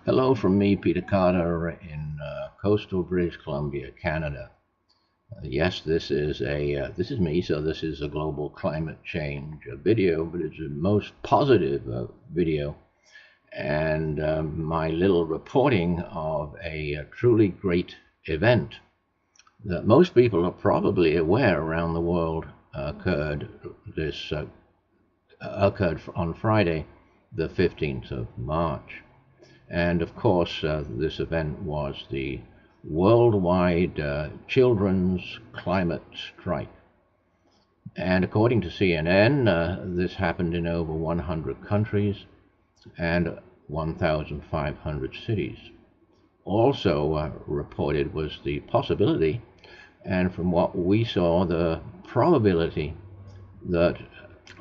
Hello from me, Peter Carter, in coastal British Columbia, Canada. Yes, this is me, so this is a global climate change video, but it's a most positive video, and my little reporting of a truly great event that most people are probably aware around the world occurred on Friday, the 15th of March. And of course, this event was the worldwide children's climate strike. And according to CNN, this happened in over 100 countries and 1,500 cities. Also reported was the possibility, and from what we saw, the probability that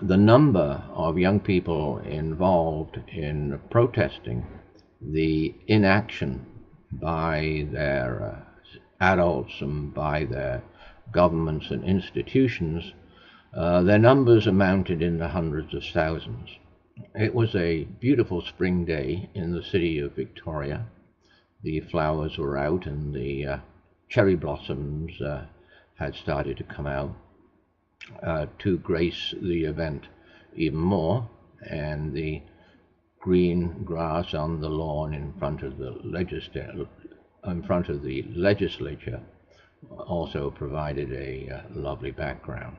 the number of young people involved in protesting the inaction by their adults and by their governments and institutions, their numbers amounted in the hundreds of thousands. It was a beautiful spring day in the city of Victoria. The flowers were out and the cherry blossoms had started to come out to grace the event even more, and the green grass on the lawn in front of the legislature also provided a lovely background.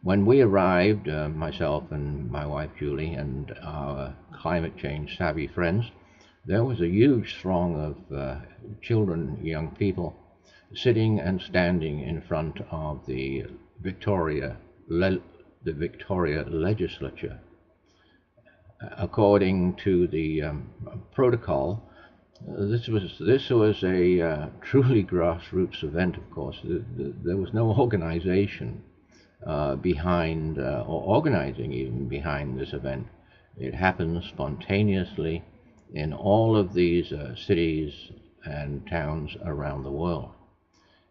When we arrived, myself and my wife Julie and our climate change savvy friends, there was a huge throng of children, young people, sitting and standing in front of the Victoria legislature. According to the protocol, this was a truly grassroots event. Of course, there was no organization behind or organizing even behind this event. It happened spontaneously in all of these cities and towns around the world.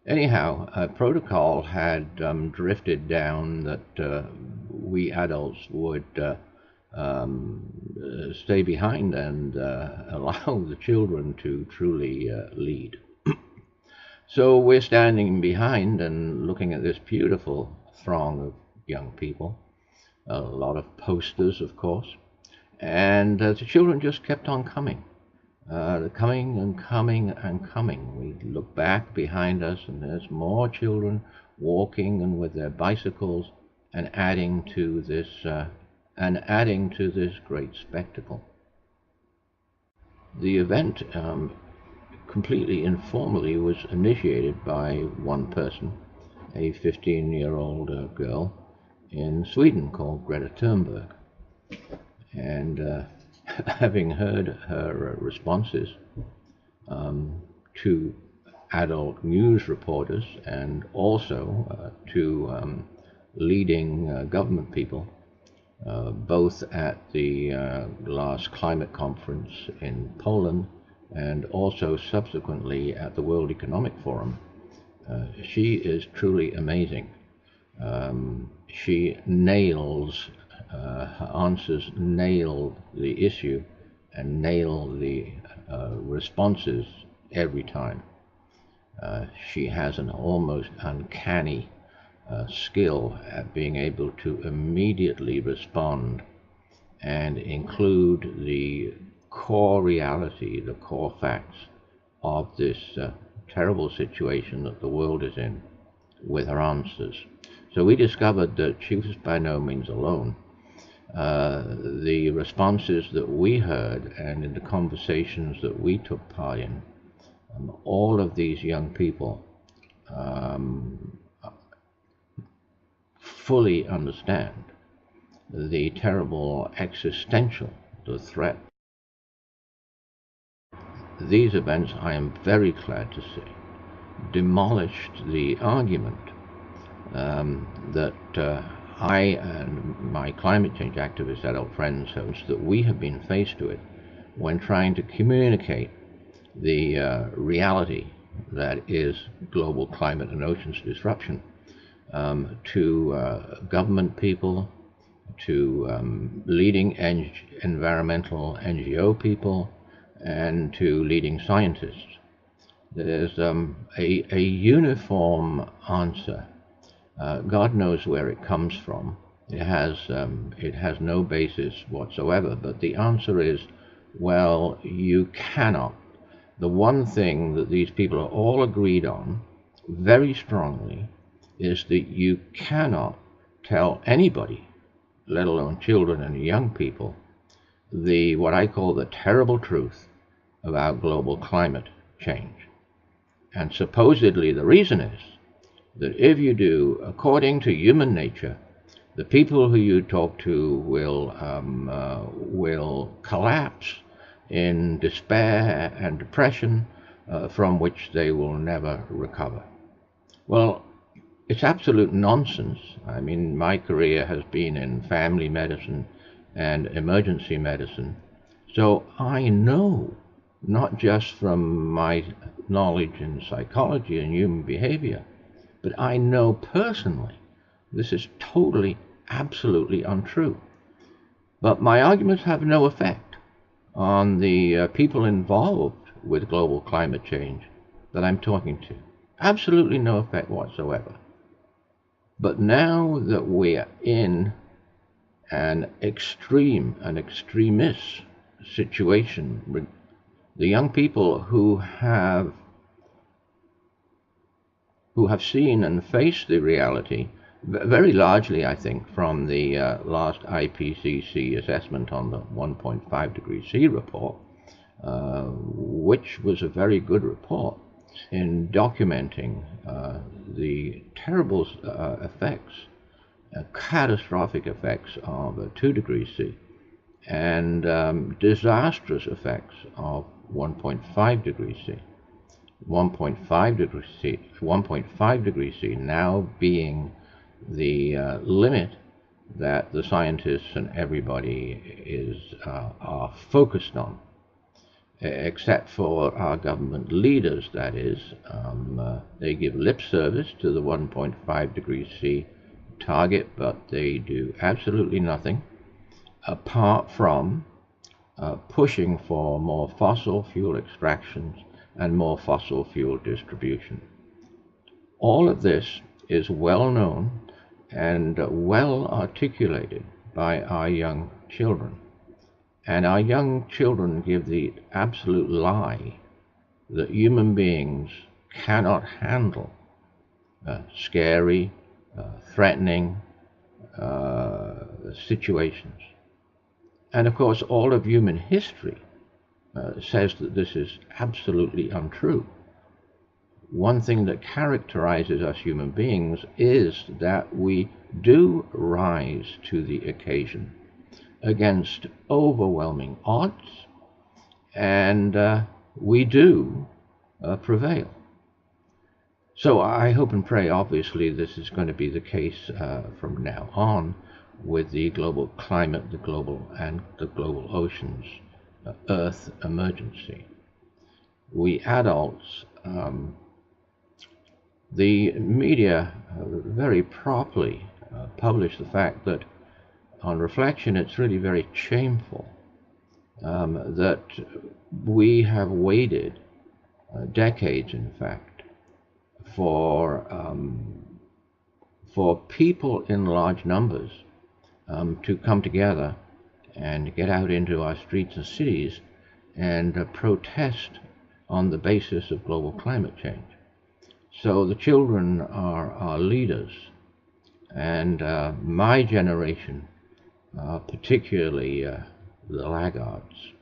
Anyhow, a protocol had drifted down that we adults would stay behind and allow the children to truly lead. So we're standing behind and looking at this beautiful throng of young people, a lot of posters, of course, and the children just kept on coming. Coming and coming and coming. We look back behind us and there's more children walking and with their bicycles and adding to this great spectacle. The event, completely informally, was initiated by one person, a 15-year-old girl in Sweden called Greta Thunberg. And having heard her responses to adult news reporters and also to leading government people, both at the last climate conference in Poland and also subsequently at the World Economic Forum, she is truly amazing. She nails, her answers nail the issue and nail the responses every time. She has an almost uncanny skill at being able to immediately respond and include the core reality, the core facts of this terrible situation that the world is in with her answers. So we discovered that she was by no means alone. The responses that we heard and in the conversations that we took part in, all of these young people fully understand the terrible the threat. These events, I am very glad to say, demolished the argument that I and my climate change activist adult friends host that we have been faced with when trying to communicate the reality that is global climate and oceans disruption to government people, to leading environmental NGO people, and to leading scientists. There's a uniform answer. God knows where it comes from. It has no basis whatsoever, but the answer is, well, you cannot. The one thing that these people are all agreed on very strongly is that you cannot tell anybody, let alone children and young people, what I call the terrible truth about global climate change. And supposedly the reason is that if you do, according to human nature, the people who you talk to will collapse in despair and depression from which they will never recover. Well, it's absolute nonsense. I mean, my career has been in family medicine and emergency medicine, so I know, not just from my knowledge in psychology and human behavior, but I know personally this is totally, absolutely untrue. But my arguments have no effect on the people involved with global climate change that I'm talking to. Absolutely no effect whatsoever. But now that we are in an extremist situation, the young people who have seen and faced the reality, very largely, I think, from the last IPCC assessment on the 1.5 degrees C report, which was a very good report in documenting the terrible effects, catastrophic effects of 2 degrees C, and disastrous effects of 1.5 degrees C. 1.5 degrees C now being the limit that the scientists and everybody are focused on, except for our government leaders, that is. They give lip service to the 1.5 degrees C target, but they do absolutely nothing apart from pushing for more fossil fuel extractions and more fossil fuel distribution. All of this is well known and well articulated by our young children. And our young children give the absolute lie that human beings cannot handle scary, threatening situations. And of course, all of human history says that this is absolutely untrue. One thing that characterizes us human beings is that we do rise to the occasion against overwhelming odds, and we do prevail. So I hope and pray, obviously, this is going to be the case from now on with the global climate, the global oceans, Earth emergency. We adults, the media very properly publish the fact that, on reflection, it's really very shameful that we have waited decades, in fact, for people in large numbers to come together and get out into our streets and cities and protest on the basis of global climate change. So the children are our leaders, and my generation, particularly the laggards.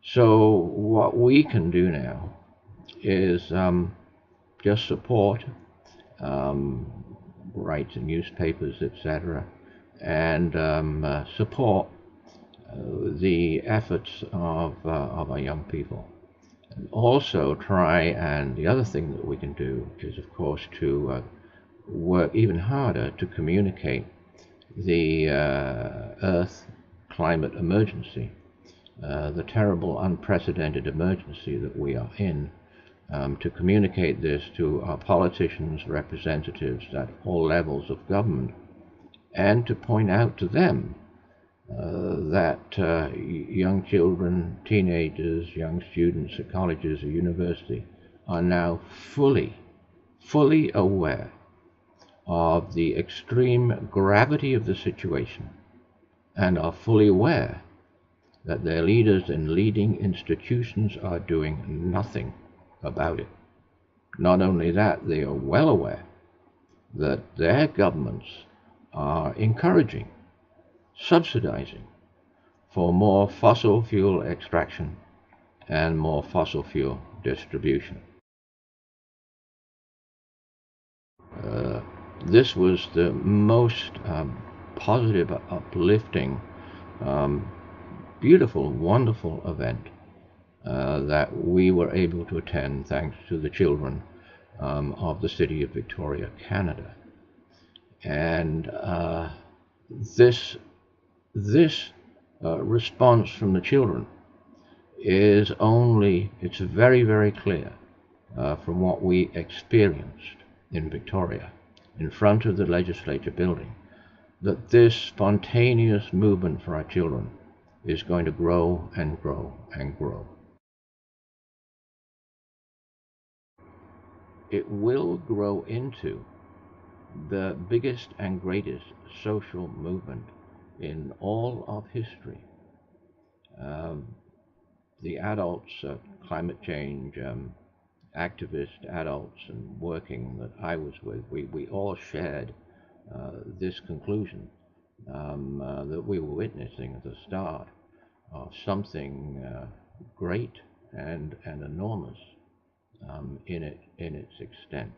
So what we can do now is just support, write in newspapers, etc., and support the efforts of our young people. And also try, and the other thing that we can do is, of course, to work even harder to communicate the Earth climate emergency, the terrible, unprecedented emergency that we are in, to communicate this to our politicians, representatives at all levels of government, and to point out to them that young children, teenagers, young students at colleges or university are now fully aware of the extreme gravity of the situation and are fully aware that their leaders in leading institutions are doing nothing about it. Not only that, they are well aware that their governments are encouraging, subsidizing for more fossil fuel extraction and more fossil fuel distribution. This was the most positive, uplifting, um, beautiful, wonderful event that we were able to attend thanks to the children of the city of Victoria, Canada. And this response from the children it's very, very clear from what we experienced in Victoria in front of the legislature building, that this spontaneous movement for our children is going to grow and grow and grow. It will grow into the biggest and greatest social movement in all of history. Um, the adults, climate change activist adults and working that I was with, we all shared this conclusion that we were witnessing the start of something great and enormous in its extent.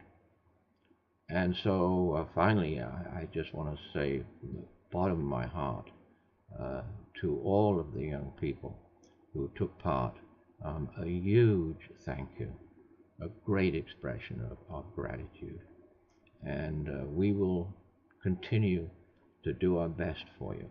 And so finally, I just want to say from the bottom of my heart to all of the young people who took part, a huge thank you, a great expression of gratitude. And we will continue to do our best for you.